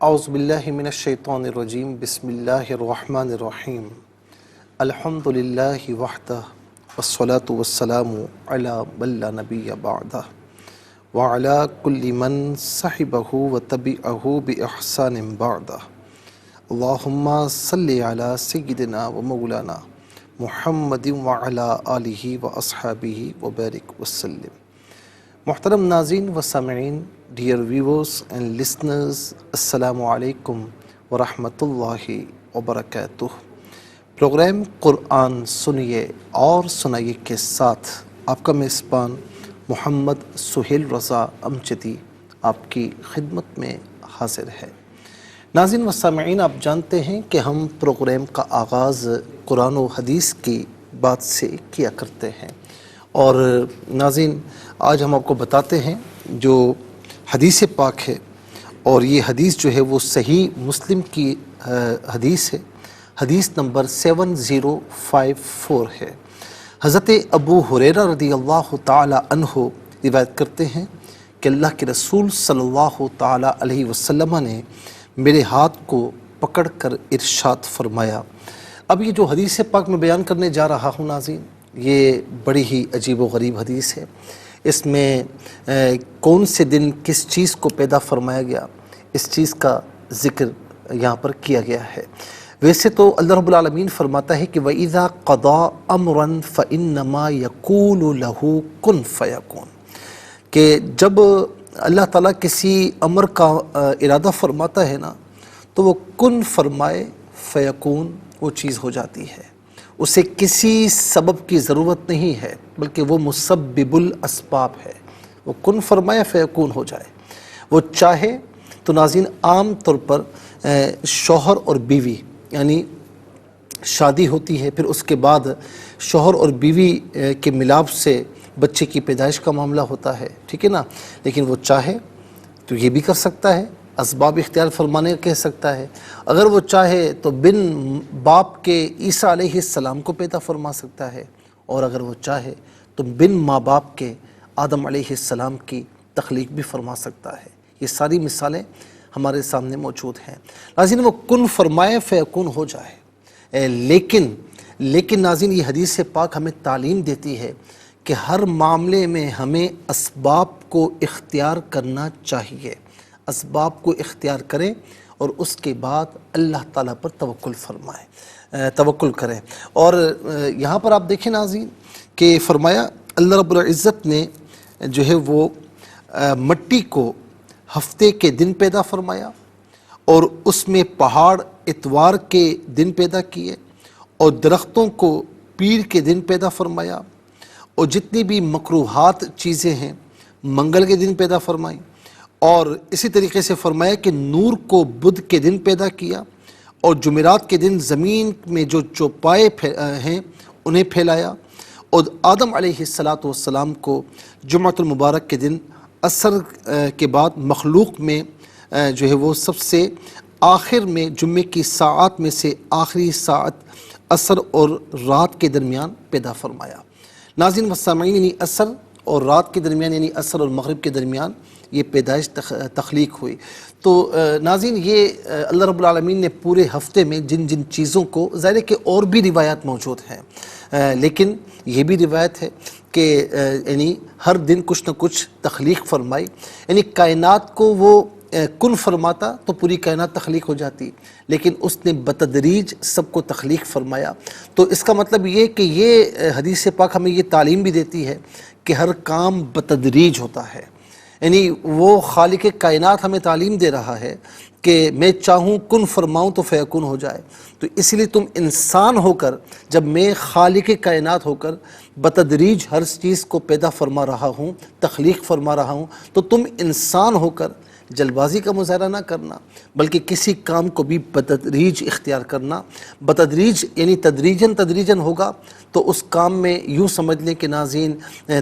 اعوذ باللہ من الشیطان الرجیم بسم اللہ الرحمن الرحیم الحمد للہ وحدہ والصلاة والسلام علی من لا نبی بعدہ وعلی کل من صحبہ وتبعہ بإحسان بعدہ اللہم صلی علی سیدنا و مولانا محمد وعلی آلہ واصحابہ وبارک وسلم۔ محترم ناظرین و سامعین، ڈیئر ویورز اینڈ لسنرز، السلام علیکم ورحمۃ اللہ وبرکاتہ۔ پروگرام قرآن سنیے اور سنائیے کے ساتھ آپ کا میزبان محمد سہیل رضا امجدی آپ کی خدمت میں حاضر ہے۔ ناظرین و سامعین، آپ جانتے ہیں کہ ہم پروگرام کا آغاز قرآن و حدیث کی بات سے کیا کرتے ہیں، اور ناظرین آج ہم آپ کو بتاتے ہیں جو حدیث پاک ہے، اور یہ حدیث جو ہے وہ صحیح مسلم کی حدیث ہے، حدیث نمبر 7054 ہے۔ حضرت ابو ہریرہ رضی اللہ تعالی عنہ روایت کرتے ہیں کہ اللہ کے رسول صلی اللہ تعالی علیہ وسلم نے میرے ہاتھ کو پکڑ کر ارشاد فرمایا۔ اب یہ جو حدیث پاک میں بیان کرنے جا رہا ہوں ناظرین، یہ بڑی ہی عجیب و غریب حدیث ہے۔ اس میں کون سے دن کس چیز کو پیدا فرمایا گیا، اس چیز کا ذکر یہاں پر کیا گیا ہے۔ ویسے تو اللہ رب العالمین فرماتا ہے کہ وَإِذَا قَضَى أَمْرًا فَإِنَّمَا يَقُولُ لَهُ كُن فَيَكُونُ، کہ جب اللہ تعالیٰ کسی امر کا ارادہ فرماتا ہے نا، تو وہ کن فرمائے فیکون، وہ چیز ہو جاتی ہے۔ اسے کسی سبب کی ضرورت نہیں ہے، بلکہ وہ مسبب الاسباب ہے۔ وہ کن فرمائے فیکون ہو جائے۔ وہ چاہے تو ناظرین عام طور پر شوہر اور بیوی، یعنی شادی ہوتی ہے، پھر اس کے بعد شوہر اور بیوی کے ملاپ سے بچے کی پیدائش کا معاملہ ہوتا ہے، ٹھیک ہے نا، لیکن وہ چاہے تو یہ بھی کر سکتا ہے، اسباب اختیار فرمانے کہہ سکتا ہے۔ اگر وہ چاہے تو بن باپ کے عیسیٰ علیہ السلام کو پیدا فرما سکتا ہے، اور اگر وہ چاہے تو بن ماں باپ کے آدم علیہ السلام کی تخلیق بھی فرما سکتا ہے۔ یہ ساری مثالیں ہمارے سامنے موجود ہیں۔ ناظرین وہ کن فرمائے فیکون ہو جائے، لیکن ناظرین یہ حدیث پاک ہمیں تعلیم دیتی ہے کہ ہر معاملے میں ہمیں اسباب کو اختیار کرنا چاہیے۔ اسباب کو اختیار کریں اور اس کے بعد اللہ تعالیٰ پر توکل کریں۔ اور یہاں پر آپ دیکھیں ناظرین کہ فرمایا اللہ رب العزت نے جو ہے وہ مٹی کو ہفتے کے دن پیدا فرمایا، اور اس میں پہاڑ اتوار کے دن پیدا کیے، اور درختوں کو پیر کے دن پیدا فرمایا، اور جتنی بھی مکروہات چیزیں ہیں منگل کے دن پیدا فرمائیں، اور اسی طریقے سے فرمایا کہ نور کو بدھ کے دن پیدا کیا، اور جمعرات کے دن زمین میں جو چوپائے ہیں انہیں پھیلایا، اور آدم علیہ السلام کو جمعۃ المبارک کے دن عصر کے بعد مخلوق میں جو ہے وہ سب سے آخر میں جمعے کی ساعات میں سے آخری ساعت عصر اور رات کے درمیان پیدا فرمایا۔ ناظرین و سامعین، یعنی عصر اور رات کے درمیان، یعنی عصر اور مغرب کے درمیان یہ پیدائش تخلیق ہوئی۔ تو ناظرین یہ اللہ رب العالمین نے پورے ہفتے میں جن جن چیزوں کو، ظاہر ہے کہ اور بھی روایات موجود ہیں، لیکن یہ بھی روایت ہے کہ یعنی ہر دن کچھ نہ کچھ تخلیق فرمائی، یعنی کائنات کو وہ کن فرماتا تو پوری کائنات تخلیق ہو جاتی، لیکن اس نے بتدریج سب کو تخلیق فرمایا۔ تو اس کا مطلب یہ کہ یہ حدیث پاک ہمیں یہ تعلیم بھی دیتی ہے کہ ہر کام بتدریج ہوتا ہے، یعنی وہ خالق کائنات ہمیں تعلیم دے رہا ہے کہ میں چاہوں کن فرماؤں تو فیکون ہو جائے۔ تو اس لیے تم انسان ہو کر، جب میں خالق کائنات ہو کر بتدریج ہر چیز کو پیدا فرما رہا ہوں، تخلیق فرما رہا ہوں، تو تم انسان ہو کر جلد بازی کا مظاہرہ نہ کرنا، بلکہ کسی کام کو بھی بتدریج اختیار کرنا۔ بتدریج یعنی تدریجاً ہوگا تو اس کام میں یوں سمجھ لیں کہ ناظرین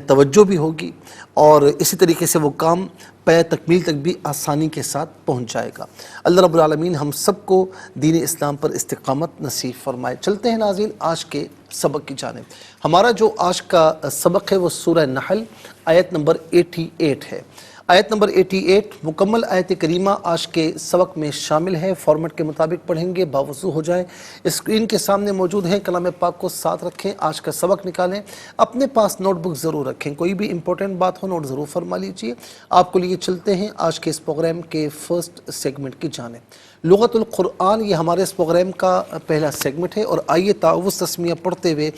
توجہ بھی ہوگی، اور اسی طریقے سے وہ کام پے تکمیل تک بھی آسانی کے ساتھ پہنچ جائے گا۔ اللہ رب العالمین ہم سب کو دین اسلام پر استقامت نصیب فرمائے۔ چلتے ہیں ناظرین آج کے سبق کی جانب۔ ہمارا جو آج کا سبق ہے وہ سورہ نحل آیت نمبر 88 ہے۔ آیت نمبر 88 مکمل آیت کریمہ آج کے سبق میں شامل ہے، فارمیٹ کے مطابق پڑھیں گے، باوضو ہو جائیں، اسکرین کے سامنے موجود ہیں، کلام پاک کو ساتھ رکھیں، آج کا سبق نکالیں، اپنے پاس نوٹ بک ضرور رکھیں، کوئی بھی امپورٹنٹ بات ہو نوٹ ضرور فرما لیجئے۔ آپ کو لیے چلتے ہیں آج کے اس پروگرام کے فرسٹ سیگمنٹ کی جانب۔ لغت القرآن یہ ہمارے اس پروگرام کا پہلا سیگمنٹ ہے، اور آئیے تعوذ تسمیہ پڑھتے ہوئے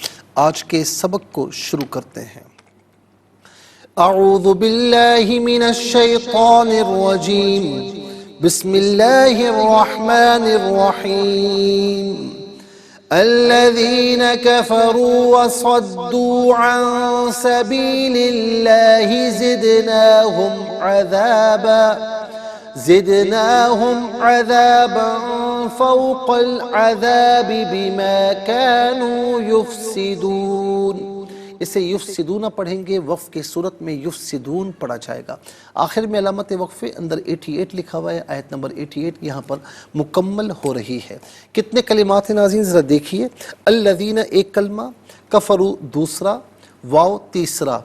آج کے سبق کو شروع کرتے ہیں۔ اعوذ باللہ من الشیطان الرجیم، بسم اللہ الرحمن الرحیم۔ الذین کفروا وصدوا عن سبیل اللہ زدناهم عذابا فوق العذاب بما كانوا يفسدون۔ اسے یفسدون پڑھیں گے، وقف کی صورت میں یفسدون پڑھا جائے گا۔ آخر میں علامت وقفے اندر 88 لکھا ہوا ہے، آیت نمبر 88 یہاں پر مکمل ہو رہی ہے۔ کتنے کلمات ہیں ناظرین ذرا دیکھیے۔ الذین ایک کلمہ، کفروا دوسرا، واو تیسرا،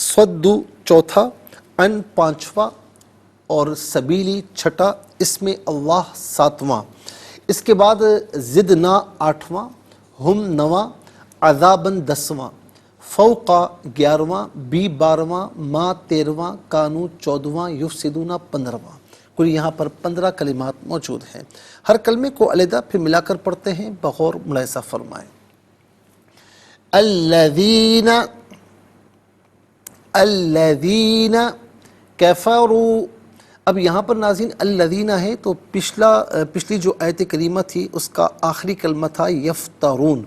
صدوا چوتھا، ان پانچواں، اور سبیلی چھٹا، اس میں اللہ ساتواں، اس کے بعد زدنا آٹھواں، ہم نواں، عذاباً دسواں، فوقا گیارہواں، بی بارہواں، ما تیرہواں، کانو چودہواں، یفسدون پندرہواں۔ کل یہاں پر 15 کلمات موجود ہیں۔ ہر کلمے کو علیحدہ پھر ملا کر پڑھتے ہیں، بغور ملاحظہ فرمائیں۔ الذین کفروا، اب یہاں پر ناظرین الذین ہے تو پچھلی جو آیت کریمہ تھی اس کا آخری کلمہ تھا یفترون،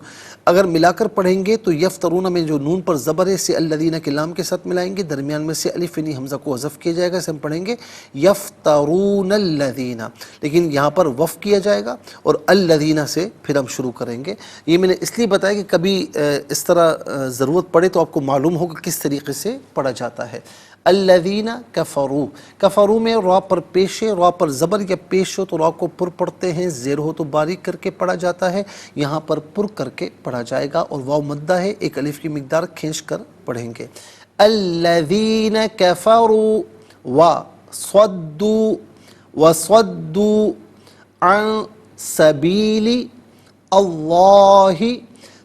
اگر ملا کر پڑھیں گے تو یفترون میں جو نون پر زبر ہے اسے الذین کے لام کے ساتھ ملائیں گے، درمیان میں سے الف نی حمزہ کو حذف کیا جائے گا، اسے ہم پڑھیں گے یفترون الذین، لیکن یہاں پر وقف کیا جائے گا اور الذین سے پھر ہم شروع کریں گے۔ یہ میں نے اس لیے بتایا کہ کبھی اس طرح ضرورت پڑے تو آپ کو معلوم ہوگا کس طریقے سے پڑھا جاتا ہے۔ الذین کفروا، کفروا میں را پر پیش ہے، را پر زبر یا پیش ہو تو را کو پر پڑھتے ہیں، زیر ہو تو باریک کر کے پڑھا جاتا ہے، یہاں پر پر کر کے پڑھا جائے گا، اور واو مدہ ہے، ایک الف کی مقدار کھینچ کر پڑھیں گے۔ الذین کفروا وصدوا عن سبیل اللہ،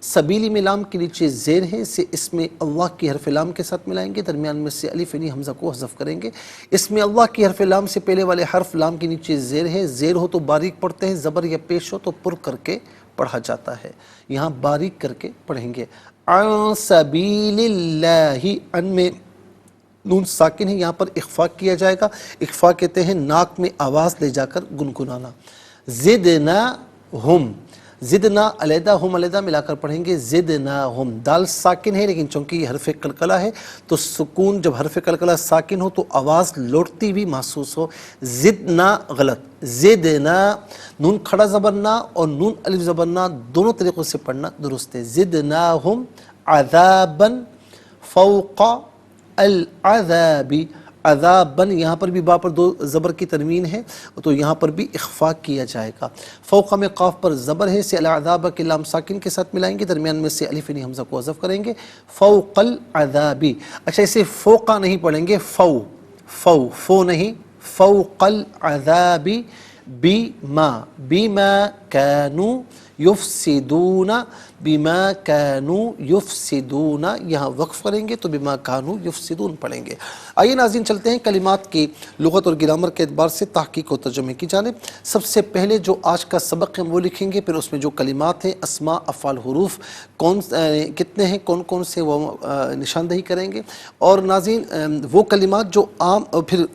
سبیلی میں لام کے نیچے زیر ہے، اسے اس میں اللہ کی حرف لام کے ساتھ ملائیں گے، درمیان میں سے الف نی حمزہ کو حذف کریں گے۔ اس میں اللہ کی حرف لام سے پہلے والے حرف لام کے نیچے زیر ہے، زیر ہو تو باریک پڑھتے ہیں، زبر یا پیش ہو تو پر کر کے پڑھا جاتا ہے، یہاں باریک کر کے پڑھیں گے۔ عن سبیل اللہ، ان میں نون ساکن ہے، یہاں پر اخفا کیا جائے گا، اخفا کہتے ہیں ناک میں آواز لے جا کر گنگنانا۔ زدناہم، زدنا علیحدہ ہم علیحدہ ملا کر پڑھیں گے، زدناہم، دال ساکن ہے لیکن چونکہ یہ حرف قلقلہ ہے تو سکون، جب حرف قلقلہ ساکن ہو تو آواز لوٹتی بھی محسوس ہو، زدنا غلط، زدنا، نون کھڑا زبرنا اور نون الف زبرنا دونوں طریقوں سے پڑھنا درست ہے۔ زدناہم عذاباً فوق العذاب، عذاباً، یہاں پر بھی با پر دو زبر کی تنوین ہے تو یہاں پر بھی اخفا کیا جائے گا۔ فوقہ میں قاف پر زبر ہے، اسے العذاب کے لام ساکن کے ساتھ ملائیں گے، درمیان میں سے الف نی حمزہ کو حذف کریں گے، فوق العذاب۔ اچھا اسے فوقہ نہیں پڑھیں گے، فو نہیں، فوق العذاب بما كانوا یفسدون، بما كانوا یفسدون، یہاں وقف کریں گے تو بما كانوا یفسدون پڑھیں گے۔ آئیے ناظرین چلتے ہیں کلمات کی لغت اور گرامر کے اعتبار سے تحقیق و ترجمے کی جانب۔ سب سے پہلے جو آج کا سبق ہے وہ لکھیں گے، پھر اس میں جو کلمات ہیں، اسماء، افعال، حروف کتنے ہیں، کون کون سے، وہ نشاندہی کریں گے، اور ناظرین وہ کلمات جو عام، اور پھر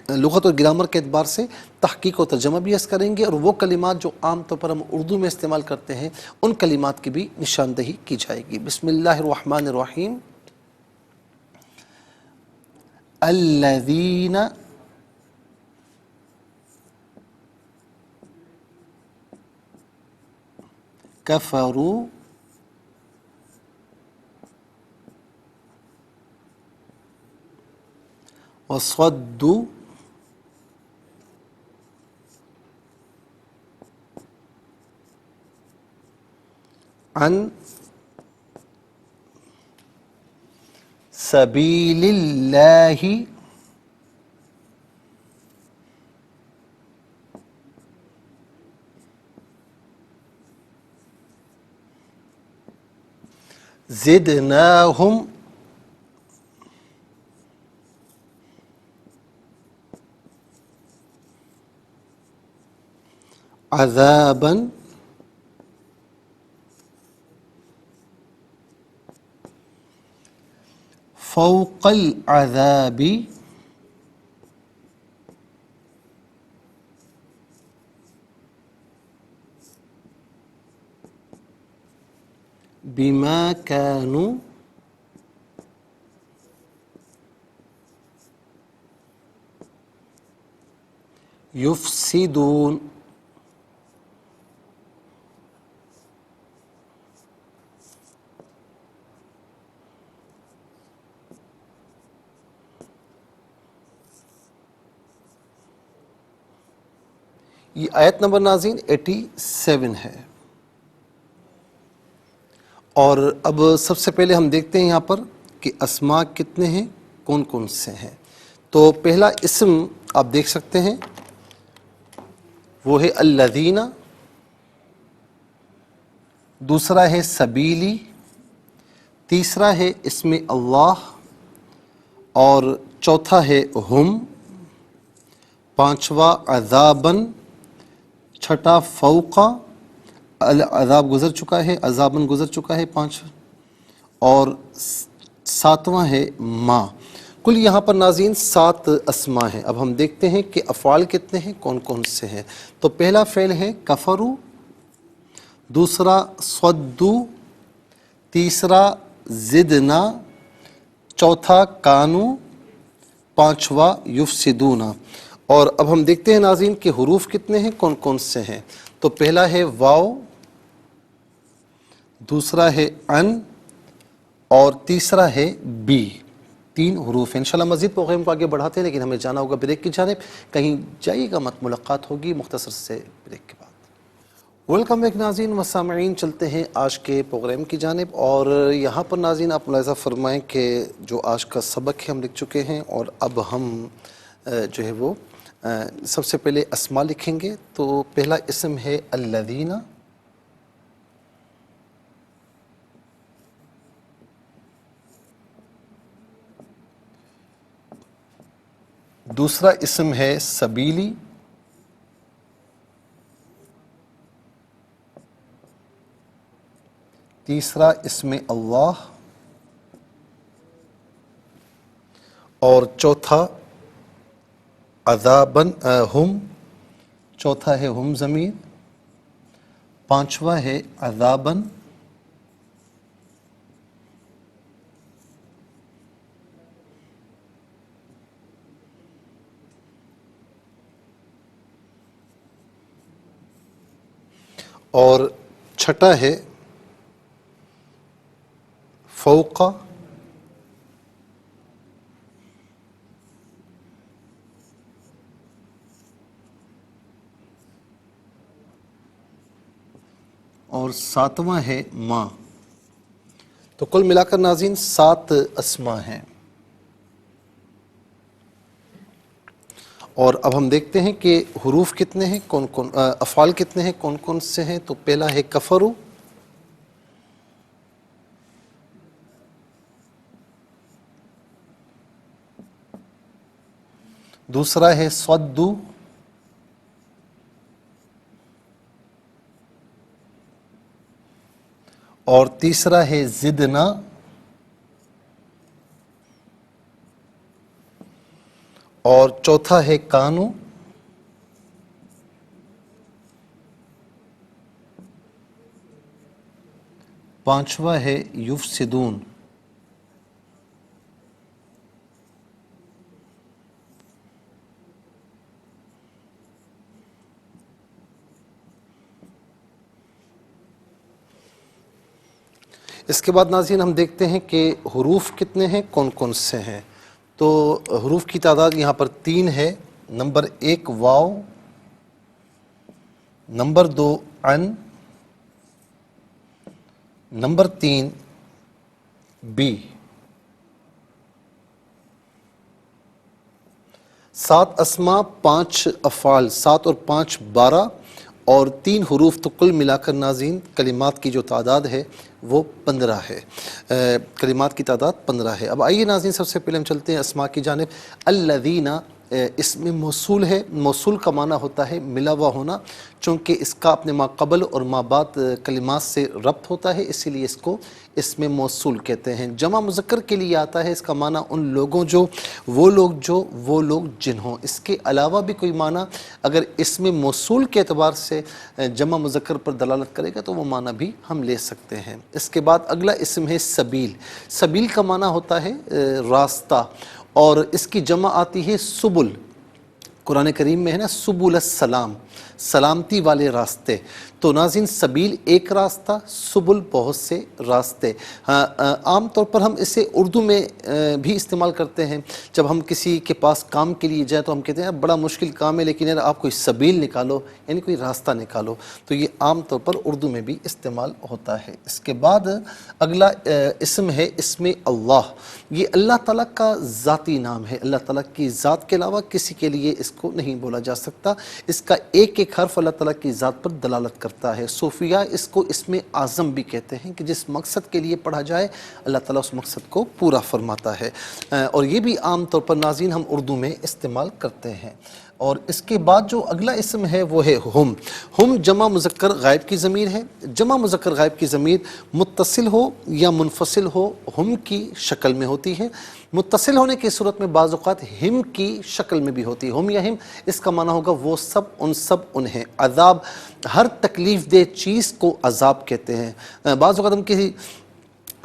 لغت اور گرامر کے اعتبار سے تحقیق و ترجمہ بھی اس کریں گے، اور وہ کلمات جو عام طور پر ہم اردو میں استعمال کرتے ہیں ان کلمات کی بھی نشاندہی کی جائے گی۔ بسم اللہ الرحمن الرحیم۔ الذین کفروا وصدوا عن سبیل اللہ زدناہم عذابا فوق العذاب بما كانوا يفسدون. یہ آیت نمبر ناظرین 87 ہے. اور اب سب سے پہلے ہم دیکھتے ہیں یہاں پر کہ اسماء کتنے ہیں، کون کون سے ہیں. تو پہلا اسم آپ دیکھ سکتے ہیں وہ ہے الذین، دوسرا ہے سبیلی، تیسرا ہے اسم اللہ، اور چوتھا ہے ہم، پانچواں عذابن، چھٹا فوقا، عذاب گزر چکا ہے، عذابن گزر چکا ہے پانچ، اور ساتواں ہے ما. کل یہاں پر ناظرین 7 اسماء ہیں. اب ہم دیکھتے ہیں کہ افعال کتنے ہیں، کون کون سے ہیں. تو پہلا فعل ہے کفرو، دوسرا صدو، تیسرا زدنا، چوتھا کانو، پانچواں یفسدون. اور اب ہم دیکھتے ہیں ناظرین کہ حروف کتنے ہیں، کون کون سے ہیں. تو پہلا ہے واو، دوسرا ہے ان، اور تیسرا ہے بی. 3 حروف ہیں. انشاءاللہ مزید پروگرام کو آگے بڑھاتے ہیں، لیکن ہمیں جانا ہوگا بریک کی جانب. کہیں جائیے گا مت، ملاقات ہوگی مختصر سے بریک کے بعد. ویلکم بیک ناظرین و سامعین، چلتے ہیں آج کے پروگرام کی جانب. اور یہاں پر ناظرین آپ ملاحظہ فرمائیں کہ جو آج کا سبق ہے ہم لکھ چکے ہیں، اور اب ہم جو ہے وہ سب سے پہلے اسماء لکھیں گے. تو پہلا اسم ہے الذین، دوسرا اسم ہے سبیلی، تیسرا اسم اللہ، اور چوتھا عذابن ہم، چوتھا ہے ہم ضمیر، پانچواں ہے عذابن، اور چھٹا ہے فوقا، اور ساتواں ہے ما. تو کل ملا کر ناظرین 7 اسماء ہیں. اور اب ہم دیکھتے ہیں کہ حروف کتنے ہیں، کون کون افعال کتنے ہیں، کون کون سے ہیں. تو پہلا ہے کفرو، دوسرا ہے صدو، اور تیسرا ہے زدنا، اور چوتھا ہے کانو، پانچواں ہے یفسدون. اس کے بعد ناظرین ہم دیکھتے ہیں کہ حروف کتنے ہیں، کون کون سے ہیں. تو حروف کی تعداد یہاں پر 3 ہے. نمبر 1 واو، نمبر 2 ان، نمبر 3 بی. 7 اسماء، 5 افعال، 7 اور 5 12، اور 3 حروف، تو کل ملا کر ناظرین کلمات کی جو تعداد ہے وہ 15 ہے، کلمات کی تعداد 15 ہے۔ اب آئیے ناظرین سب سے پہلے ہم چلتے ہیں اسماء کی جانب۔ الذین اسم موصول ہے، موصول کا معنی ہوتا ہے ملا ہوا ہونا، چونکہ اس کا اپنے ما قبل اور ما بعد کلمات سے ربط ہوتا ہے، اسی لیے اس کو اسم موصول کہتے ہیں۔ جمع مذکر کے لیے آتا ہے، اس کا معنی ان لوگوں جو وہ لوگ جنہوں، اس کے علاوہ بھی کوئی معنی اگر اسم موصول کے اعتبار سے جمع مذکر پر دلالت کرے گا تو وہ معنی بھی ہم لے سکتے ہیں۔ اس کے بعد اگلا اسم ہے سبیل۔ سبیل کا معنی ہوتا ہے راستہ، اور اس کی جمع آتی ہے سبل۔ قرآن کریم میں ہے نا سبل السلام، سلامتی والے راستے، تو ناظرین سبیل ایک راستہ، سبل بہت سے راستے۔ عام طور پر ہم اسے اردو میں بھی استعمال کرتے ہیں، جب ہم کسی کے پاس کام کے لیے جائیں تو ہم کہتے ہیں بڑا مشکل کام ہے لیکن یار آپ کوئی سبیل نکالو، یعنی کوئی راستہ نکالو، تو یہ عام طور پر اردو میں بھی استعمال ہوتا ہے۔ اس کے بعد اگلا اسم ہے اسم اللہ۔ یہ اللہ تعالیٰ کا ذاتی نام ہے، اللہ تعالیٰ کی ذات کے علاوہ کسی کے لیے اس کو نہیں بولا جا سکتا، اس کا ایک ایک حرف اللہ تعالیٰ کی ذات پر دلالت کرتا ہے۔ صوفیہ اس کو اسم اعظم بھی کہتے ہیں کہ جس مقصد کے لیے پڑھا جائے اللہ تعالیٰ اس مقصد کو پورا فرماتا ہے، اور یہ بھی عام طور پر ناظرین ہم اردو میں استعمال کرتے ہیں۔ اور اس کے بعد جو اگلا اسم ہے وہ ہے ہم۔ ہم جمع مذکر غائب کی ضمیر ہے۔ جمع مذکر غائب کی ضمیر متصل ہو یا منفصل ہو ہم کی شکل میں ہوتی ہے۔ متصل ہونے کی صورت میں بعض اوقات ہم کی شکل میں بھی ہوتی ہے، ہم یا ہم، اس کا معنی ہوگا وہ سب انہیں۔ عذاب، ہر تکلیف دہ چیز کو عذاب کہتے ہیں۔ بعض اوقات ہم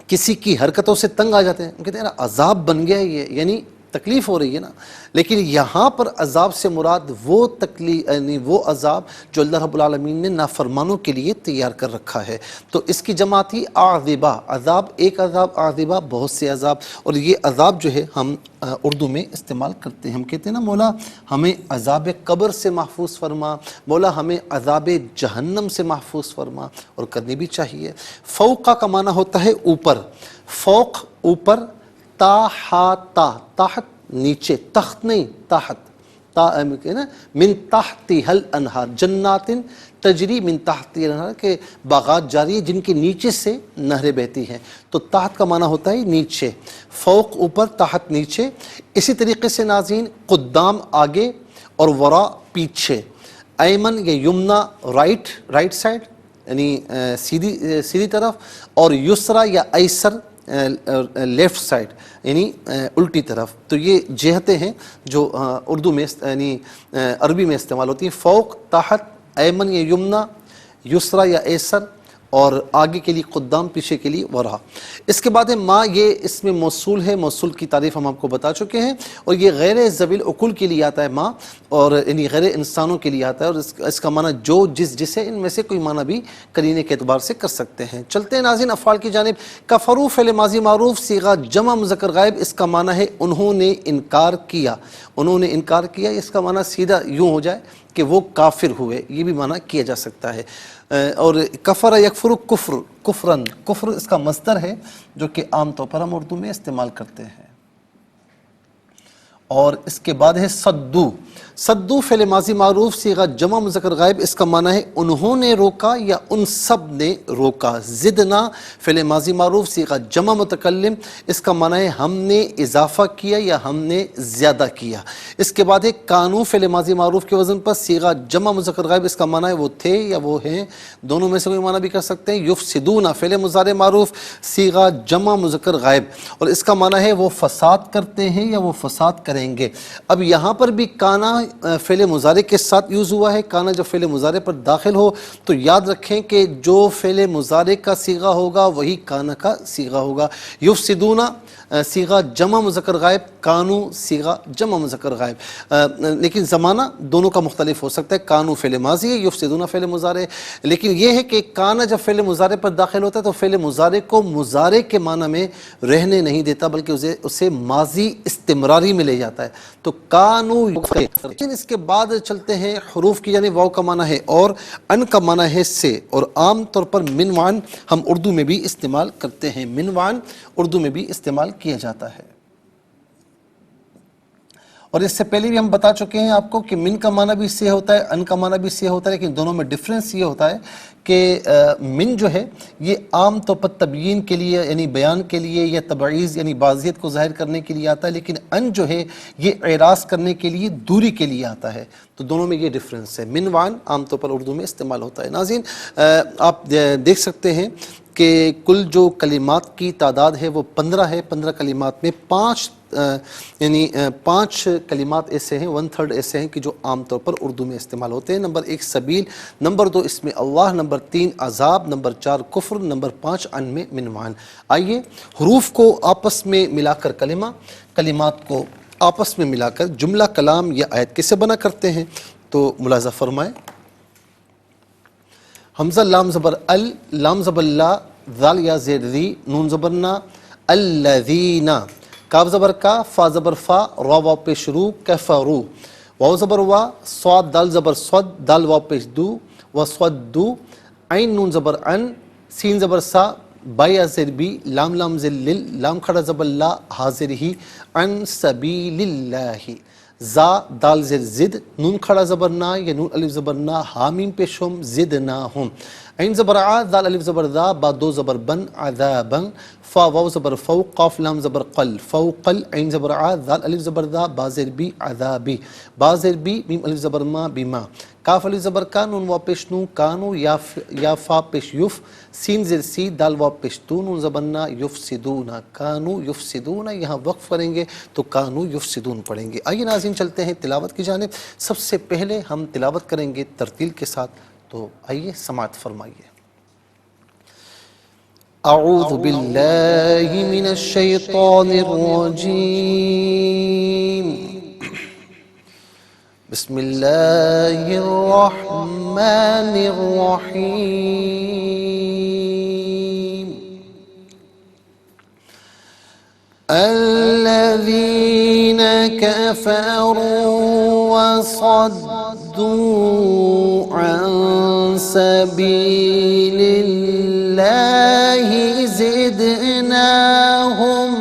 کسی کی حرکتوں سے تنگ آ جاتے ہیں، ہم کہتے ہیں عذاب بن گیا یہ، یعنی تکلیف ہو رہی ہے نا، لیکن یہاں پر عذاب سے مراد وہ تکلیف، یعنی وہ عذاب جو اللہ رب العالمین نے نافرمانوں کے لیے تیار کر رکھا ہے، تو اس کی جمع تھی عاذبہ، عذاب ایک عذاب، عاذبہ بہت سے عذاب، اور یہ عذاب جو ہے ہم اردو میں استعمال کرتے ہیں۔ ہم کہتے ہیں نا مولا ہمیں عذاب قبر سے محفوظ فرما، مولا ہمیں عذاب جہنم سے محفوظ فرما، اور کرنی بھی چاہیے۔ فوقہ کا معنی ہوتا ہے اوپر، فوق اوپر، تاحتا تحت نیچے، تخت نہیں تحت، من تحتها الانہار، جنات تجری من تحتها الانہار، کہ باغات جاری ہیں جن کے نیچے سے نہریں بہتی ہیں، تو تحت کا معنی ہوتا ہے نیچے، فوق اوپر، تحت نیچے۔ اسی طریقے سے ناظرین قدام آگے اور وراء پیچھے، ایمن یا یمنا رائٹ سائڈ یعنی سیدھی طرف، اور یسرا یا ایسر لیفٹ سائڈ یعنی الٹی طرف، تو یہ جہتیں ہیں جو اردو میں یعنی عربی میں استعمال ہوتی ہیں، فوق، تحت، ایمن یا یمنا، یسرا یا ایسر، اور آگے کے لیے قدام، پیچھے کے لیے وراء۔ اس کے بعد ہے ما، یہ اس میں موصول ہے، موصول کی تعریف ہم آپ کو بتا چکے ہیں، اور یہ غیر ذوی العقول کے لیے آتا ہے ما، اور یعنی غیر انسانوں کے لیے آتا ہے، اور اس کا معنی جو جس ہے، ان میں سے کوئی معنی بھی قرینے کے اعتبار سے کر سکتے ہیں۔ چلتے ہیں ناظرین افعال کی جانب۔ کفروا فعل ماضی معروف صیغہ جمع مذکر غائب، اس کا معنی ہے انہوں نے انکار کیا، انہوں نے انکار کیا، اس کا معنی سیدھا یوں ہو جائے کہ وہ کافر ہوئے، یہ بھی معنی کیا جا سکتا ہے۔ اور کفر یکفر کفرن، کفر اس کا مصدر ہے جو کہ عام طور پر ہم اردو میں استعمال کرتے ہیں۔ اور اس کے بعد ہے صدو، صدو فعل ماضی معروف صیغہ جمع مذکر غائب، اس کا معنی ہے انہوں نے روکا یا ان سب نے روکا۔ زدنا فعل ماضی معروف صیغہ جمع متکلم، اس کا معنی ہے ہم نے اضافہ کیا یا ہم نے زیادہ کیا۔ اس کے بعد ہے کانو فعل ماضی معروف کے وزن پر صیغہ جمع مذکر غائب، اس کا معنی ہے وہ تھے یا وہ ہیں، دونوں میں سے کوئی معنی بھی کر سکتے ہیں۔ یفسدون فعل مضارع معروف صیغہ جمع مذکر غائب، اور اس کا معنی ہے وہ فساد کرتے ہیں یا وہ فساد کریں گے۔ اب یہاں پر بھی کانا فعل مضارع کے ساتھ یوز ہوا ہے، کانا جب فعل مضارع پر داخل ہو تو یاد رکھیں کہ جو فعل مضارع کا صیغہ ہوگا وہی کانا کا صیغہ ہوگا۔ یفسدون صیغہ جمع مذکر غائب، کانو صیغہ جمع مذکر غائب، لیکن زمانہ دونوں کا مختلف ہو سکتا ہے۔ کانو فعل ماضی ہے، یفسدون فعل مضارع، لیکن یہ ہے کہ کانا جب فعل مضارع پر داخل ہوتا ہے تو فعل مضارع کو مضارع کے معنی میں رہنے نہیں دیتا بلکہ اسے ماضی استمراری میں لے جاتا ہے، تو کانو۔ اس کے بعد چلتے ہیں حروف کی، یعنی واو کا معنی ہے اور، ان کا معنی ہے سے، اور عام طور پر منوان ہم اردو میں بھی استعمال کرتے ہیں، منوان اردو میں بھی استعمال کیا جاتا ہے۔ اور اس سے پہلے بھی ہم بتا چکے ہیں آپ کو کہ من کا معنی بھی اس سے ہوتا ہے، ان کا معنی بھی اس سے ہوتا ہے، لیکن دونوں میں ڈفرنس یہ ہوتا ہے کہ من جو ہے یہ عام طور پر تبیین کے لیے یعنی بیان کے لیے یا تبعیض یعنی بعضیت کو ظاہر کرنے کے لیے آتا ہے، لیکن ان جو ہے یہ اعراض کرنے کے لیے دوری کے لیے آتا ہے. تو دونوں میں یہ ڈفرنس ہے. من وان عام طور پر اردو میں استعمال ہوتا ہے. ناظرین آپ دیکھ سکتے ہیں کہ کل جو کلمات کی تعداد ہے وہ 15 ہے. 15 کلمات میں 5 کلمات ایسے ہیں، 1/3 ایسے ہیں کہ جو عام طور پر اردو میں استعمال ہوتے ہیں. نمبر 1 سبیل، نمبر 2 اس میں اللہ، نمبر 3 عذاب، نمبر 4 کفر، نمبر 5 ان میں منوان. آئیے حروف کو آپس میں ملا کر کلمات کو آپس میں ملا کر جملہ کلام یا آیت کیسے بنا کرتے ہیں تو ملاحظہ فرمائیں. حمزہ لام زبر ال، لام زبر لا، ذال یا زیر ذی، نون زبر نا، الذین، کاف زبر کا، فا زبر فا، را واو پیش رو، کفرو، واو زبر وا، صاد دال زبر صد، دال واو پیش دو، وصدو، عین نون زبر ان، سین زبر سا، بائی زیر بی، لام لام زل لل، لام کھڑا زبر لا، حاضر ہی، عن سبیل اللہ، زا دال زر زد، نون کھڑا زبر نا یا نون الف زبر نا، حامیم پیش ہم، زدناہم، عین زبر آ، دال الف زبر دا، با دو زبر بن، عذابا، فا واو زبر فو، قاف لام زبر قل، فوقل، عین زبر آ، دال الف زبر دا، با زر بی، عذابی، با زر بی، میم الف زبر ما، بیما، کاف الف زبر کا، نون واو پیش نو، کانو، یا فا پیش یف، سین زر سی، دال واو پیش تو، نون زبر نا، یفسدون، کانو یفسدون. یہاں وقف کریں گے تو کانو یفسدون پڑھیں گے. آئیے ناظرین چلتے ہیں تلاوت کی جانب. سب سے پہلے ہم تلاوت کریں گے ترتیل کے ساتھ، تو آئیے سماعت فرمائیے. اعوذ باللہ من الشیطان الرجیم، بسم اللہ الرحمن الرحیم. الذین کفروا وصدوا عن سبیل اللہ زدناہم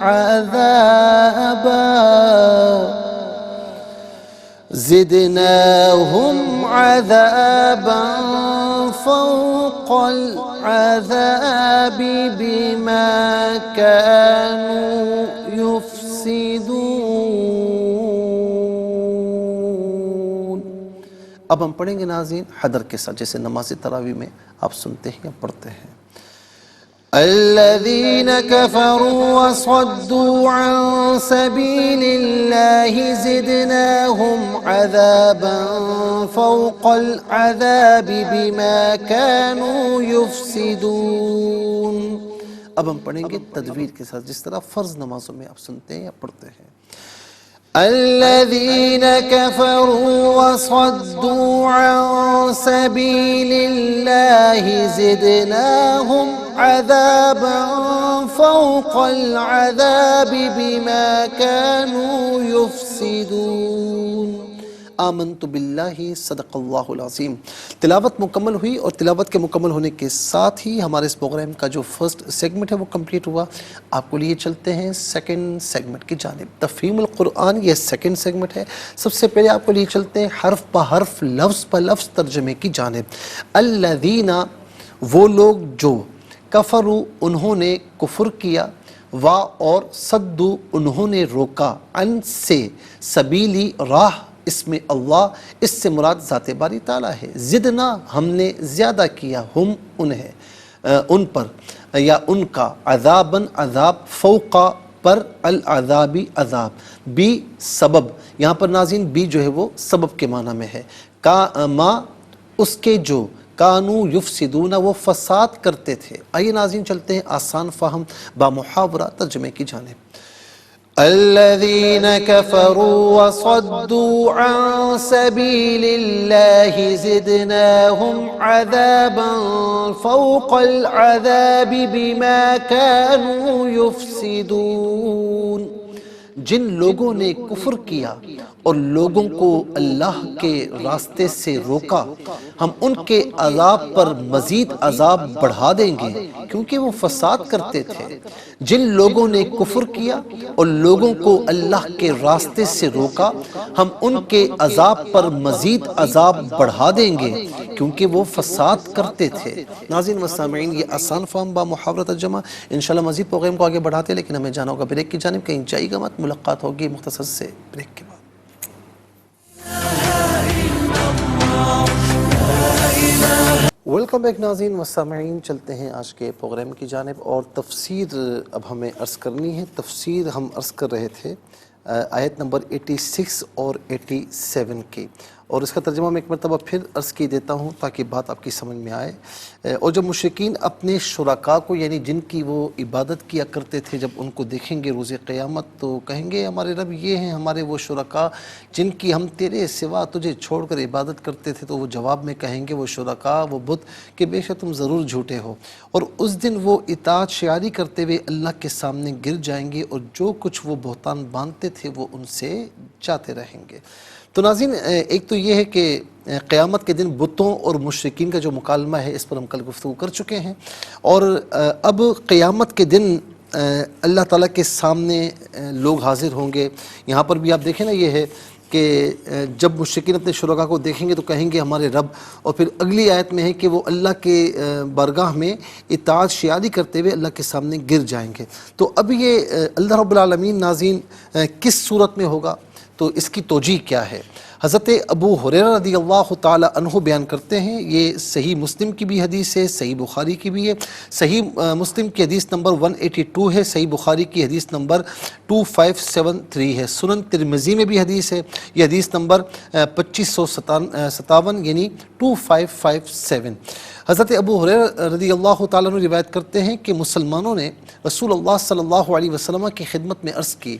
عذابا فوق العذاب بما كانوا يفسدون. اب ہم پڑھیں گے ناظرین حدر کے ساتھ، جیسے نماز تراویح میں آپ سنتے ہیں یا پڑھتے ہیں. الذين كفروا وصدوا عن سبيل الله زدناهم عذابا فوق العذاب بما كانوا يفسدون. اب ہم پڑھیں گے تدویر کے ساتھ، جس طرح فرض نمازوں میں آپ سنتے ہیں یا پڑھتے ہیں. الذين كفروا وصدوا عن سبيل الله زدناهم عذابا فوق العذاب بما كانوا يفسدون. آمنت باللہ صدق اللہ العظیم. تلاوت مکمل ہوئی، اور تلاوت کے مکمل ہونے کے ساتھ ہی ہمارے اس پروگرام کا جو فرسٹ سیگمنٹ ہے وہ کمپلیٹ ہوا. آپ کو لیے چلتے ہیں سیکنڈ سیگمنٹ کی جانب. تفہیم القرآن یہ سیکنڈ سیگمنٹ ہے. سب سے پہلے آپ کو لیے چلتے ہیں حرف پہ حرف، لفظ پہ لفظ ترجمے کی جانب. الذین، وہ لوگ جو، کفروا انہوں نے کفر کیا، وا اور صدو انہوں نے روکا، ان سے، سبیلی راہ، اس میں اللہ، اس سے مراد ذات باری تعالیٰ ہے. زدنا ہم نے زیادہ کیا، ہم انہیں، ان پر یا ان کا، عذاباً عذاب، فوقا پر، العذابی عذاب، بی سبب. یہاں پر ناظرین بی جو ہے وہ سبب کے معنی میں ہے. کا ما اس کے جو، کانو یفسدون وہ فساد کرتے تھے. آئیے ناظرین چلتے ہیں آسان فہم با محاورہ ترجمے کی جانب. الذين كفروا وصدوا عن سبيل الله زدناهم عذابا فوق العذاب بما كانوا يفسدون. جن لوگوں نے کفر کیا اور لوگوں کو اللہ کے راستے سے روکا، ہم ان کے عذاب پر مزید عذاب بڑھا دیں گے کیونکہ وہ فساد کرتے تھے۔ جن لوگوں نے کفر کیا اور لوگوں کو اللہ کے راستے سے روکا، ہم ان کے عذاب پر مزید عذاب بڑھا دیں گے کیونکہ وہ فساد کرتے تھے۔ ناظرین و سامعین، یہ آسان فہم با محاورہ ترجمہ۔ انشاءاللہ مزید پروگرام کو آگے بڑھاتے ہیں، لیکن ہمیں جانا ہوگا بریک کی جانب، کہیں جائے گا مت، ملاقات ہوگی مختصر سے بریک کے بعد۔ ویلکم بیک ناظرین و سامعین، چلتے ہیں آج کے پروگرام کی جانب، اور تفسیر اب ہمیں عرض کرنی ہے۔ تفسیر ہم عرض کر رہے تھے آیت نمبر 86 اور 87 کی، اور اس کا ترجمہ میں ایک مرتبہ پھر عرض کی دیتا ہوں تاکہ بات آپ کی سمجھ میں آئے۔ اور جب مشرکین اپنے شرکاء کو، یعنی جن کی وہ عبادت کیا کرتے تھے، جب ان کو دیکھیں گے روز قیامت تو کہیں گے ہمارے رب یہ ہیں، ہمارے وہ شرکاء جن کی ہم تیرے سوا تجھے چھوڑ کر عبادت کرتے تھے، تو وہ جواب میں کہیں گے، وہ شرکاء، وہ بت، کہ بے شک تم ضرور جھوٹے ہو۔ اور اس دن وہ اطاعت شعاری کرتے ہوئے اللہ کے سامنے گر جائیں گے، اور جو کچھ وہ بہتان باندھتے تھے وہ ان سے جاتے رہیں گے۔ تو ناظرین، ایک تو یہ ہے کہ قیامت کے دن بتوں اور مشرکین کا جو مکالمہ ہے، اس پر ہم کل گفتگو کر چکے ہیں، اور اب قیامت کے دن اللہ تعالیٰ کے سامنے لوگ حاضر ہوں گے۔ یہاں پر بھی آپ دیکھیں نا، یہ ہے کہ جب مشرکین اپنے شرکاء کو دیکھیں گے تو کہیں گے ہمارے رب، اور پھر اگلی آیت میں ہے کہ وہ اللہ کے بارگاہ میں اطاعت شعاری کرتے ہوئے اللہ کے سامنے گر جائیں گے۔ تو اب یہ اللہ رب العالمین ناظرین کس صورت میں ہوگا، تو اس کی توجیہ کیا ہے؟ حضرت ابو ہریرہ رضی اللہ تعالی عنہ بیان کرتے ہیں، یہ صحیح مسلم کی بھی حدیث ہے، صحیح بخاری کی بھی ہے۔ صحیح مسلم کی حدیث نمبر 182 ہے، صحیح بخاری کی حدیث نمبر 2573 ہے، سنن ترمذی میں بھی حدیث ہے، یہ حدیث نمبر 2557 یعنی 2557۔ حضرت ابو ہریرہ رضی اللہ تعالیٰ عنہ روایت کرتے ہیں کہ مسلمانوں نے رسول اللہ صلی اللہ علیہ وسلم کی خدمت میں عرض کی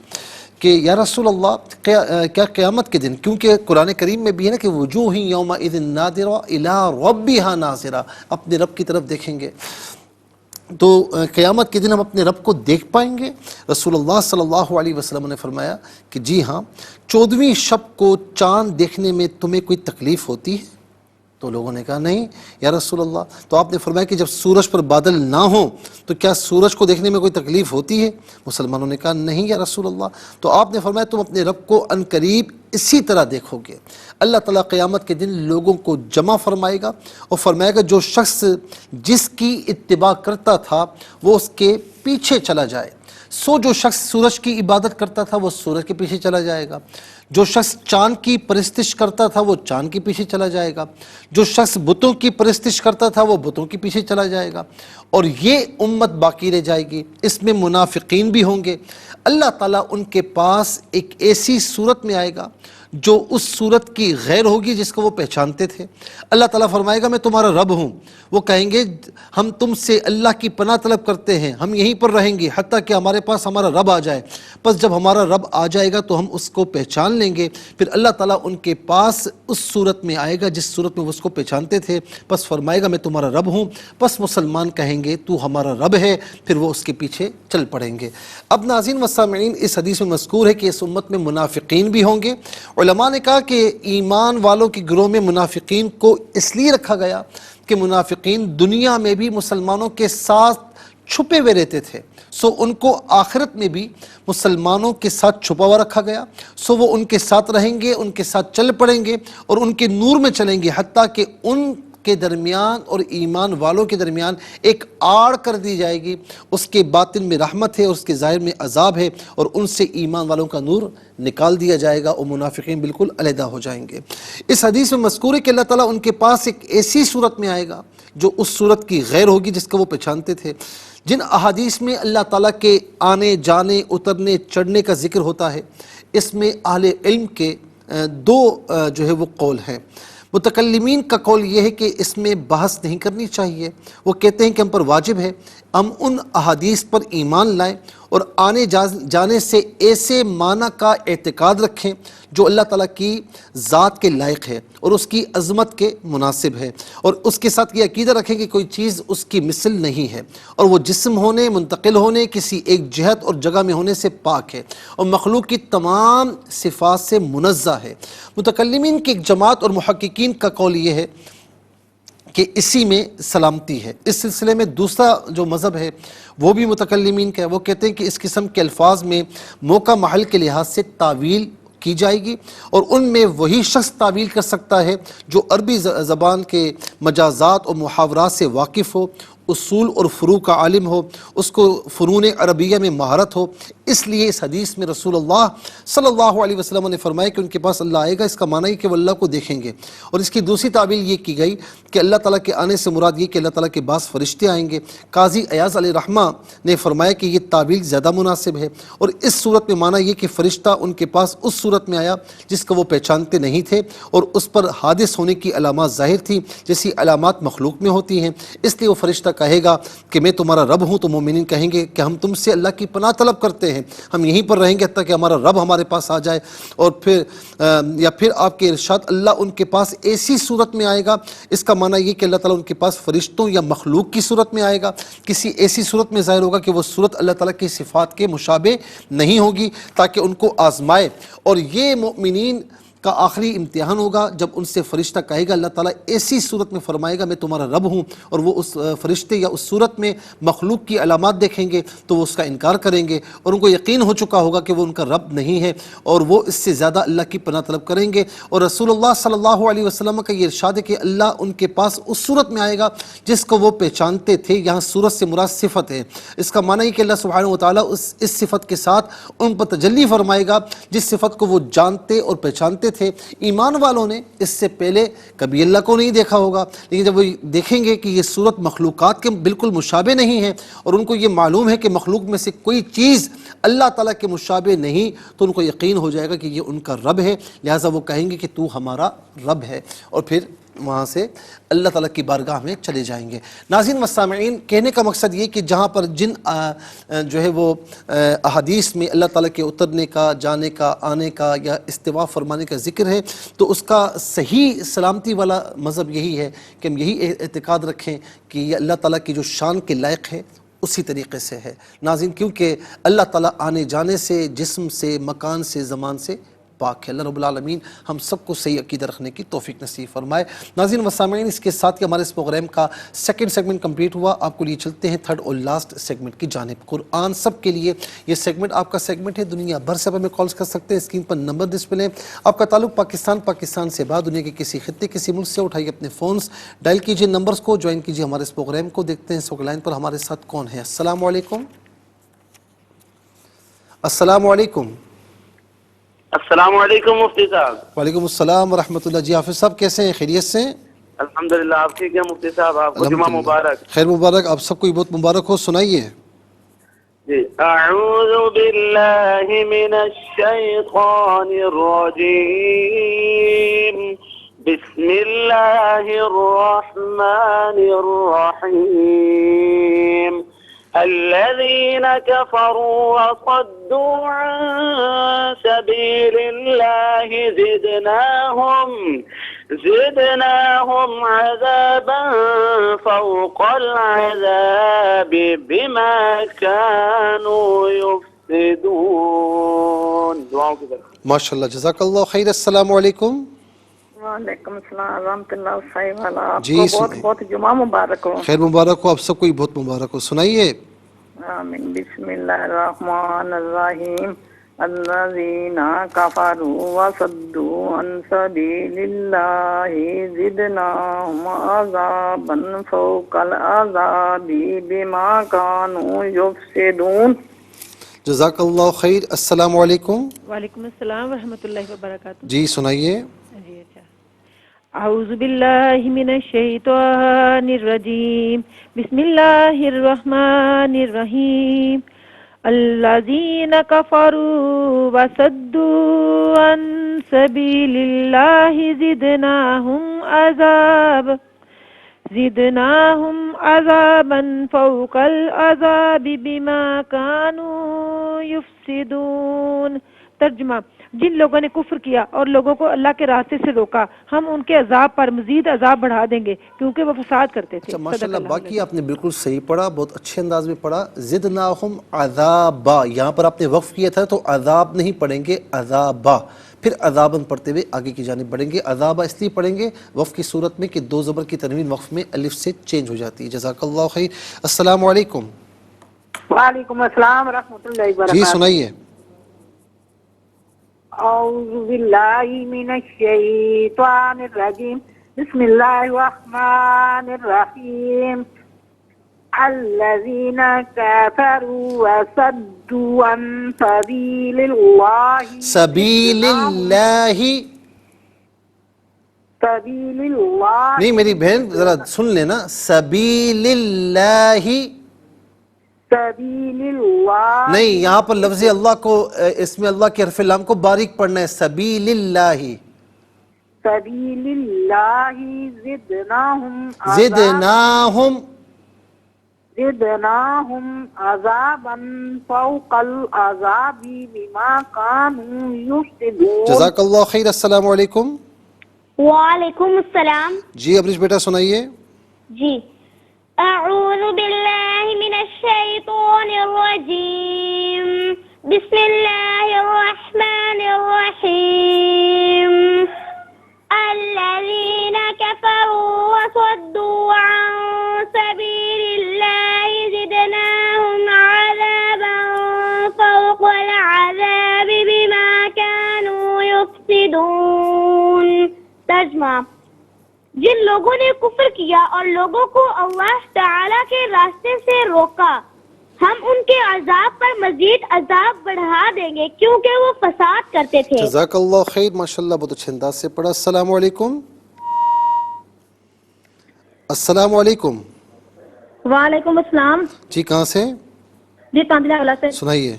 کہ یا رسول اللہ، کیا قیامت کے دن، کیونکہ قرآن کریم میں بھی ہے نا کہ وجوہ یومئذ ناظرہ الی ربہا ناظرہ، اپنے رب کی طرف دیکھیں گے، تو قیامت کے دن ہم اپنے رب کو دیکھ پائیں گے؟ رسول اللہ صلی اللہ علیہ وسلم نے فرمایا کہ جی ہاں، 14ویں شب کو چاند دیکھنے میں تمہیں کوئی تکلیف ہوتی ہے؟ تو لوگوں نے کہا نہیں یا رسول اللہ۔ تو آپ نے فرمایا کہ جب سورج پر بادل نہ ہوں تو کیا سورج کو دیکھنے میں کوئی تکلیف ہوتی ہے؟ مسلمانوں نے کہا نہیں یا رسول اللہ۔ تو آپ نے فرمایا تم اپنے رب کو عنقریب اسی طرح دیکھو گے۔ اللہ تعالیٰ قیامت کے دن لوگوں کو جمع فرمائے گا اور فرمائے گا جو شخص جس کی اتباع کرتا تھا وہ اس کے پیچھے چلا جائے۔ جو شخص سورج کی عبادت کرتا تھا وہ سورج کے پیچھے چلا جائے گا، جو شخص چاند کی پرستش کرتا تھا وہ چاند کے پیچھے چلا جائے گا، جو شخص بتوں کی پرستش کرتا تھا وہ بتوں کے پیچھے چلا جائے گا، اور یہ امت باقی رہ جائے گی۔ اس میں منافقین بھی ہوں گے۔ اللہ تعالیٰ ان کے پاس ایک ایسی صورت میں آئے گا جو اس صورت کی غیر ہوگی جس کو وہ پہچانتے تھے۔ اللہ تعالیٰ فرمائے گا میں تمہارا رب ہوں۔ وہ کہیں گے ہم تم سے اللہ کی پناہ طلب کرتے ہیں، ہم یہیں پر رہیں گے حتیٰ کہ ہمارے پاس ہمارا رب آ جائے۔ پس جب ہمارا رب آ جائے گا تو ہم اس کو پہچان لیں گے۔ پھر اللہ تعالیٰ ان کے پاس اس صورت میں آئے گا جس صورت میں وہ اس کو پہچانتے تھے، پس فرمائے گا میں تمہارا رب ہوں۔ پس مسلمان کہیں گے تو ہمارا رب ہے، پھر وہ اس کے پیچھے چل پڑیں گے۔ اب ناظرین و سامعین، اس حدیث میں مذکور ہے کہ اس امت میں منافقین بھی ہوں گے۔ علماء نے کہا کہ ایمان والوں کے گروہ میں منافقین کو اس لیے رکھا گیا کہ منافقین دنیا میں بھی مسلمانوں کے ساتھ چھپے ہوئے رہتے تھے، ان کو آخرت میں بھی مسلمانوں کے ساتھ چھپا ہوا رکھا گیا، وہ ان کے ساتھ رہیں گے، ان کے ساتھ چل پڑیں گے اور ان کے نور میں چلیں گے، حتیٰ کہ ان کے درمیان اور ایمان والوں کے درمیان ایک آڑ کر دی جائے گی، اس کے باطن میں رحمت ہے اور اس کے ظاہر میں عذاب ہے، اور ان سے ایمان والوں کا نور نکال دیا جائے گا اور منافقین بالکل علیحدہ ہو جائیں گے۔ اس حدیث میں مذکور ہے کہ اللہ تعالیٰ ان کے پاس ایک ایسی صورت میں آئے گا جو اس صورت کی غیر ہوگی جس کو وہ پہچانتے تھے۔ جن احادیث میں اللہ تعالیٰ کے آنے جانے اترنے چڑھنے کا ذکر ہوتا ہے، اس میں اہل علم کے دو جو ہے وہ قول ہیں۔ متکلمین کا قول یہ ہے کہ اس میں بحث نہیں کرنی چاہیے، وہ کہتے ہیں کہ ہم پر واجب ہے ہم ان احادیث پر ایمان لائیں اور آنے جانے سے ایسے معنی کا اعتقاد رکھیں جو اللہ تعالیٰ کی ذات کے لائق ہے اور اس کی عظمت کے مناسب ہے، اور اس کے ساتھ یہ عقیدہ رکھیں کہ کوئی چیز اس کی مثل نہیں ہے، اور وہ جسم ہونے، منتقل ہونے، کسی ایک جہت اور جگہ میں ہونے سے پاک ہے اور مخلوق کی تمام صفات سے منزہ ہے۔ متکلمین کی ایک جماعت اور محققین کا قول یہ ہے کہ اسی میں سلامتی ہے۔ اس سلسلے میں دوسرا جو مذہب ہے وہ بھی متکلمین کا ہے، وہ کہتے ہیں کہ اس قسم کے الفاظ میں موقع محل کے لحاظ سے تعویل کی جائے گی، اور ان میں وہی شخص تعویل کر سکتا ہے جو عربی زبان کے مجازات اور محاورات سے واقف ہو، اصول اور فروع کا عالم ہو، اس کو فنون عربیہ میں مہارت ہو۔ اس لیے اس حدیث میں رسول اللہ صلی اللہ علیہ وسلم نے فرمایا کہ ان کے پاس اللہ آئے گا، اس کا معنی ہے کہ وہ اللہ کو دیکھیں گے۔ اور اس کی دوسری تعبیر یہ کی گئی کہ اللہ تعالیٰ کے آنے سے مراد یہ کہ اللہ تعالیٰ کے بعض فرشتے آئیں گے۔ قاضی ایاز علیہ رحمہ نے فرمایا کہ یہ تعبیر زیادہ مناسب ہے، اور اس صورت میں معنی یہ کہ فرشتہ ان کے پاس اس صورت میں آیا جس کو وہ پہچانتے نہیں تھے، اور اس پر حادث ہونے کی علامات ظاہر تھیں جیسی علامات مخلوق میں ہوتی ہیں۔ اس لیے وہ فرشتہ کہے گا کہ میں تمہارا رب ہوں، تو مومنین کہیں گے کہ ہم تم سے اللہ کی پناہ طلب کرتے ہیں، ہم یہیں پر رہیں گے حتیٰ کہ ہمارا رب ہمارے پاس آ جائے۔ اور پھر آپ کے ارشاد اللہ ان کے پاس ایسی صورت میں آئے گا، اس کا معنی یہ کہ اللہ تعالیٰ ان کے پاس فرشتوں یا مخلوق کی صورت میں آئے گا، کسی ایسی صورت میں ظاہر ہوگا کہ وہ صورت اللہ تعالیٰ کی صفات کے مشابہ نہیں ہوگی، تاکہ ان کو آزمائے۔ اور یہ مومنین کا آخری امتحان ہوگا جب ان سے فرشتہ کہے گا، اللہ تعالیٰ ایسی صورت میں فرمائے گا میں تمہارا رب ہوں، اور وہ اس فرشتے یا اس صورت میں مخلوق کی علامات دیکھیں گے تو وہ اس کا انکار کریں گے، اور ان کو یقین ہو چکا ہوگا کہ وہ ان کا رب نہیں ہے، اور وہ اس سے زیادہ اللہ کی پناہ طلب کریں گے۔ اور رسول اللہ صلی اللہ علیہ وسلم کا یہ ارشاد ہے کہ اللہ ان کے پاس اس صورت میں آئے گا جس کو وہ پہچانتے تھے۔ یہاں صورت سے مراد صفت ہے، اس کا معنی ہے کہ اللہ سبحانہ و تعالیٰ اس صفت کے ساتھ ان پر تجلی فرمائے گا جس صفت کو وہ جانتے اور پہچانتے تھے۔ ایمان والوں نے اس سے پہلے کبھی اللہ کو نہیں دیکھا ہوگا، لیکن جب وہ دیکھیں گے کہ یہ صورت مخلوقات کے بالکل مشابہ نہیں ہے، اور ان کو یہ معلوم ہے کہ مخلوق میں سے کوئی چیز اللہ تعالیٰ کے مشابہ نہیں، تو ان کو یقین ہو جائے گا کہ یہ ان کا رب ہے، لہٰذا وہ کہیں گے کہ تو ہمارا رب ہے، اور پھر وہاں سے اللہ تعالیٰ کی بارگاہ میں چلے جائیں گے۔ ناظرین و سامعین، کہنے کا مقصد یہ کہ جہاں پر جن جو ہے وہ احادیث میں اللہ تعالیٰ کے اترنے کا، جانے کا، آنے کا یا استوا فرمانے کا ذکر ہے، تو اس کا صحیح سلامتی والا مذہب یہی ہے کہ ہم یہی اعتقاد رکھیں کہ یہ اللہ تعالیٰ کی جو شان کے لائق ہے اسی طریقے سے ہے۔ ناظرین، کیونکہ اللہ تعالیٰ آنے جانے سے، جسم سے، مکان سے، زمان سے پاک ہے۔ اللہ رب العالمین ہم سب کو صحیح عقیدہ رکھنے کی توفیق نصیب فرمائے۔ ناظرین و سامعین، اس کے ساتھ ہی ہمارے اس پروگرام کا سیکنڈ سیگمنٹ کمپلیٹ ہوا۔ آپ کو لیے چلتے ہیں تھرڈ اور لاسٹ سیگمنٹ کی جانب۔ قرآن سب کے لیے یہ سیگمنٹ آپ کا سیگمنٹ ہے۔ دنیا بھر سے آپ ہمیں کالز کر سکتے ہیں، اسکرین پر نمبر ڈسپلے۔ آپ کا تعلق پاکستان سے بعد دنیا کے کسی خطے، کسی ملک سے، اٹھائیے اپنے فونز، ڈائل کیجئے نمبرز کو، جوائن کیجئے ہمارے اس پروگرام کو۔ دیکھتے ہیں اس وقت لائن پر ہمارے ساتھ کون ہے۔ السلام علیکم۔ السلام علیکم۔ السلام علیکم مفتی صاحب۔ وعلیکم السلام ورحمۃ اللہ۔ جی حافظ صاحب کیسے ہیں؟ خیریت سے ہیں؟ الحمدللہ، آپ ٹھیک ہیں مفتی صاحب؟ آپ کو جمعہ مبارک۔ خیر مبارک، آپ سب کو بہت مبارک ہو۔ سنائیے۔ جی، اعوذ باللہ من الشیطان الرجیم، بسم اللہ الرحمن الرحیم۔ الذين كفروا وصدوا عن سبيل الله زدناهم عذابا فوق العذاب بما كانوا يفسدون۔ دعاؤں کی طرف ماشاء اللہ، جزاک اللہ خیر۔ السلام علیکم۔ وعلیکم السلام ورحمۃ اللہ صاحب والا، آپ جی، کو بہت بہت جمعہ مبارک ہو۔ خیر مبارک ہو، آپ سب کو بہت مبارک ہو۔ سنائیے۔ آمین۔ بسم اللہ الرحمن الرحیم۔ الذین کفروا وصدوا عن سبیل اللہ زدناہم عذابا فوق العذاب بما کانوا یفسدون۔ جزاک اللہ خیر۔ السلام علیکم۔ وعلیکم السلام ورحمۃ اللہ وبرکاتہ۔ جی سنائیے۔ جی اچھا۔ اعوذ باللہ من الشیطان الرجیم، بسم اللہ الرحمن الرحیم۔ الذین کفروا وصدوا عن سبیل اللہ زدناہم زدناہم عذابا فوق العذاب بما كانوا یفسدون۔ ترجمہ، جن لوگوں نے کفر کیا اور لوگوں کو اللہ کے راستے سے روکا ہم ان کے عذاب پر مزید عذاب بڑھا دیں گے کیونکہ وہ فساد کرتے تھے۔ ماشاءاللہ باقی آپ نے بالکل صحیح پڑھا، بہت اچھے انداز میں پڑھا۔ زدناہم عذابا، یہاں پر آپ نے وقف کیا تھا تو عذاب نہیں پڑھیں گے، عذابا، پھر عذاباً پڑھتے ہوئے آگے کی جانب بڑھیں گے۔ عذابا اس لیے پڑھیں گے وقف کی صورت میں کہ دو زبر کی تنوین وقف میں الف سے چینج ہو جاتی ہے۔ جزاک اللہ خیر۔ السلام علیکم۔ وعلیکم السلام ورحمۃ اللہ وبرکاتہ۔ جی سنائیے۔ اعوذ باللہ من الشیطان الرجیم، بسم اللہ الرحمن الرحیم۔ الذین کفروا وصدوا عن سبیل اللہ سبیل اللہ، سبیل اللہ، نہیں میری بہن ذرا سن لینا، سبیل اللہ سبیل اللہ، نہیں، یہاں پر لفظ اللہ کو اس میں اللہ کے حرف لام کو باریک پڑھنا ہے، سبیل اللہ، سبیل اللہ، زدناہم، زدناہم عذابا فوق العذاب بما كانوا یفسدون۔ جزاک اللہ خیر۔ السلام علیکم۔ وعلیکم السلام۔ جی ابریش بیٹا سنائیے۔ جی، اعوذ باللہ من الشیطان الرجیم، بسم اللہ الرحمن الرحیم۔ الذین کفروا وصدوا عن سبیل اللہ زدناہم عذابا فوق العذاب بما كانوا یفسدون۔ ترجمہ، جن لوگوں نے کفر کیا اور لوگوں کو اللہ تعالی کے راستے سے روکا ہم ان کے عذاب پر مزید عذاب بڑھا دیں گے کیونکہ وہ فساد کرتے تھے۔ جزاک اللہ خیر، ماشاءاللہ بہت اچھے انداز سے پڑھا۔ السلام علیکم۔ السلام علیکم۔ وعلیکم السلام۔ جی کہاں سے؟ جی کاندلا گلا سے۔ سنائیے۔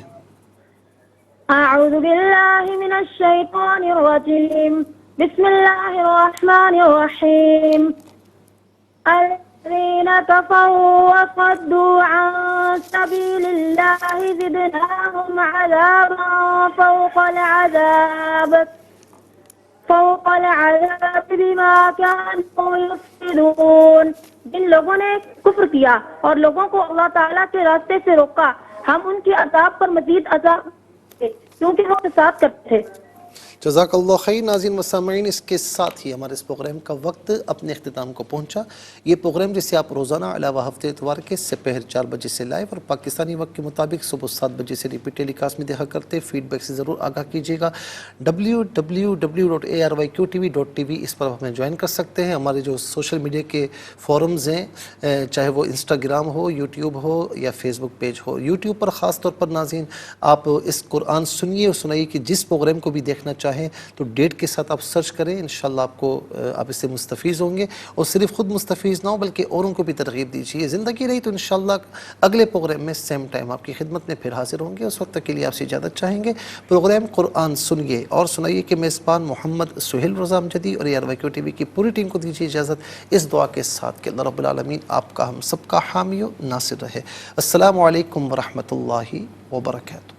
اعوذ باللہ من الشیطان الرجیم، بسم اللہ الرحمن الرحیم۔ الذین کفروا وصدوا عن سبیل اللہ زدناہم عذابا فوق العذاب بما كانوا یفسدون۔ جن لوگوں نے کفر کیا اور لوگوں کو اللہ تعالیٰ کے راستے سے روکا ہم ان کے عذاب پر مزید عذاب کیونکہ وہ فساد کرتے تھے۔ جزاک اللہ خیر۔ ناظرین و سامعین، اس کے ساتھ ہی ہمارے اس پروگرام کا وقت اپنے اختتام کو پہنچا۔ یہ پروگرام جسے آپ روزانہ علاوہ ہفتے اتوار کے سپہر 4 بجے سے لائیو اور پاکستانی وقت کے مطابق صبح 7 بجے سے ریپیٹ ٹیلی کاسٹ میں دیکھا کرتے، فیڈ بیک سے ضرور آگاہ کیجیے گا۔ www.arYQTV.tv اس پر ہمیں جوائن کر سکتے ہیں۔ ہمارے جو سوشل میڈیا کے فورمز ہیں، چاہے وہ انسٹاگرام ہو، یوٹیوب ہو یا فیس بک پیج ہو، یوٹیوب پر خاص طور پر ناظرین آپ اس قرآن سنیے اور سنائیے کہ جس پروگرام کو بھی دیکھنا چاہیں تو ڈیٹ کے ساتھ آپ سرچ کریں، انشاءاللہ آپ اس سے مستفیض ہوں گے، اور صرف خود مستفیض نہ ہو بلکہ اوروں کو بھی ترغیب دیجیے۔ زندگی رہی تو انشاءاللہ اگلے پروگرام میں سیم ٹائم آپ کی خدمت میں پھر حاضر ہوں گے۔ اس وقت تک کے لیے آپ سے اجازت چاہیں گے۔ پروگرام قرآن سنیے اور سنائیے کہ میزبان محمد سہیل رضا امجدی اور ARYQ کی پوری ٹیم کو دیجیے اجازت اس دعا کے ساتھ کہ اللہ رب العالمین آپ کا ہم سب کا حامی و ناصر رہے۔ السلام علیکم ورحمۃ اللہ وبرکاتہ۔